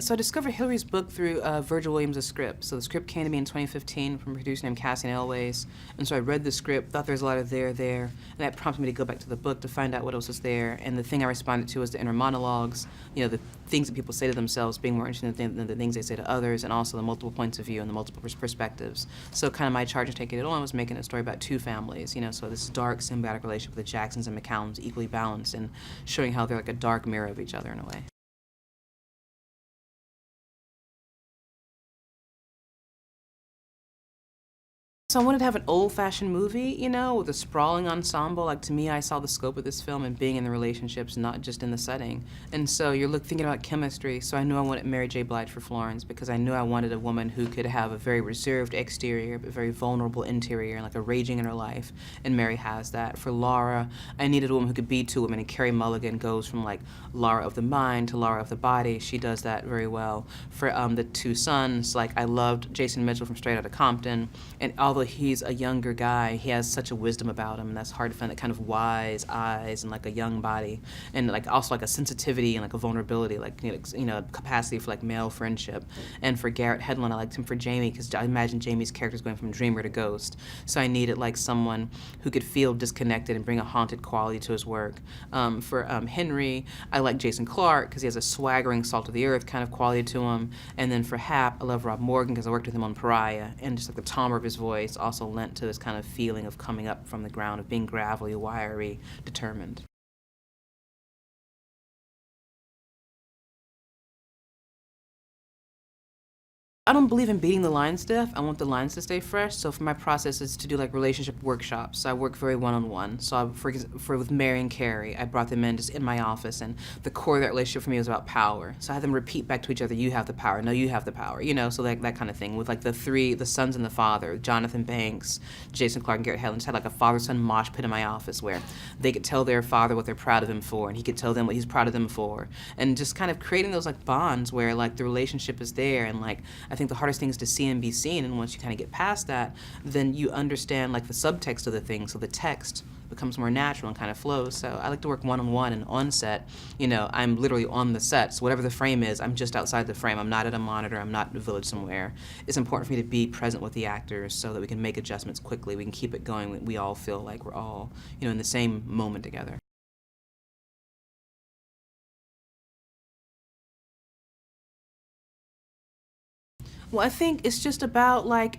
So I discovered Hillary's book through Virgil Williams' script. So the script came to me in 2015 from a producer named Cassian Elwes. And so I read the script, thought there was a lot of there, and that prompted me to go back to the book to find out what else was there. And the thing I responded to was the inner monologues, the things that people say to themselves being more interesting than the things they say to others, and also the multiple points of view and the multiple perspectives. So kind of my charge in taking it on was making a story about two families, so this dark symbiotic relationship with the Jacksons and McAllans equally balanced, and showing how they're like a dark mirror of each other in a way. So I wanted to have an old-fashioned movie, with a sprawling ensemble. Like, to me, I saw the scope of this film and being in the relationships, not just in the setting. And so you're thinking about chemistry, so I knew I wanted Mary J. Blige for Florence, because I knew I wanted a woman who could have a very reserved exterior, but very vulnerable interior, and like a raging in her life, and Mary has that. For Laura, I needed a woman who could be two women, and Carey Mulligan goes from like Laura of the mind to Laura of the body. She does that very well. For the two sons, like I loved Jason Mitchell from Straight Outta Compton, and although he's a younger guy, he has such a wisdom about him, and that's hard to find, that kind of wise eyes and like a young body, and like also like a sensitivity and like a vulnerability, like capacity for like male friendship. And for Garrett Hedlund, I liked him for Jamie, because I imagine Jamie's character is going from dreamer to ghost. So I needed like someone who could feel disconnected and bring a haunted quality to his work. For Henry, I like Jason Clarke because he has a swaggering, salt of the earth kind of quality to him. And then for Hap, I love Rob Morgan because I worked with him on Pariah, and just like the timbre of his voice also lent to this kind of feeling of coming up from the ground, of being gravelly, wiry, determined. I don't believe in beating the line stiff. I want the lines to stay fresh. So for my process is to do like relationship workshops. So I work very one-on-one. So for with Mary and Carey, I brought them in just in my office, and the core of that relationship for me was about power. So I had them repeat back to each other, you have the power, no, you have the power, so that kind of thing. With like the sons and the father, Jonathan Banks, Jason Clarke, and Garrett Hedlund, just had like a father-son mosh pit in my office where they could tell their father what they're proud of him for, and he could tell them what he's proud of them for. And just kind of creating those like bonds where like the relationship is there, and like I think the hardest thing is to see and be seen, and once you kind of get past that, then you understand like the subtext of the thing, so the text becomes more natural and kind of flows. So I like to work one-on-one and on set. I'm literally on the set, so whatever the frame is, I'm just outside the frame. I'm not at a monitor, I'm not in a village somewhere. It's important for me to be present with the actors so that we can make adjustments quickly, we can keep it going, we all feel like we're all, in the same moment together. Well, I think it's just about like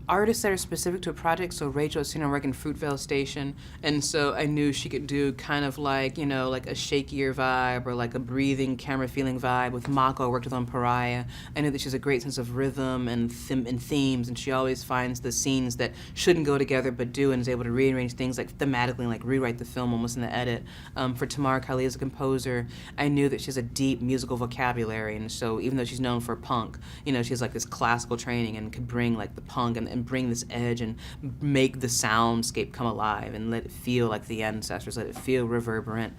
artists that are specific to a project. So Rachel had seen her work in Fruitvale Station, and so I knew she could do kind of like like a shakier vibe or like a breathing, camera feeling vibe. With Mako, I worked with on Pariah. I knew that she has a great sense of rhythm and themes, and she always finds the scenes that shouldn't go together but do, and is able to rearrange things like thematically and like rewrite the film almost in the edit. For Tamara Kali as a composer, I knew that she has a deep musical vocabulary, and so even though she's known for punk, she has like this classical training and could bring like the punk and bring this edge and make the soundscape come alive and let it feel like the ancestors, let it feel reverberant.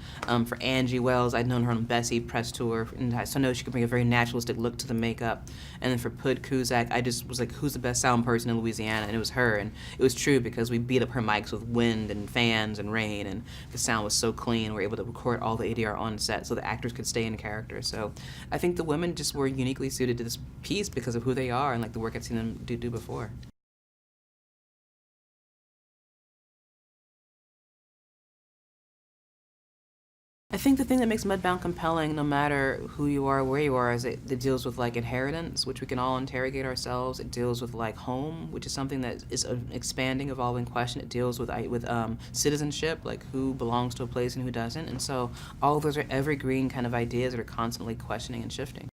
For Angie Wells, I'd known her on Bessie press tour, and so I know she could bring a very naturalistic look to the makeup. And then for Pud Kuzak, I just was like, who's the best sound person in Louisiana? And it was her, and it was true because we beat up her mics with wind and fans and rain, and the sound was so clean. We were able to record all the ADR on set so the actors could stay in character. So I think the women just were uniquely suited to this piece because of who they are and like the work I'd seen them do before. I think the thing that makes Mudbound compelling, no matter who you are, where you are, is it deals with like inheritance, which we can all interrogate ourselves. It deals with like home, which is something that is an expanding, evolving question. It deals with citizenship, like who belongs to a place and who doesn't. And so all of those are evergreen kind of ideas that are constantly questioning and shifting.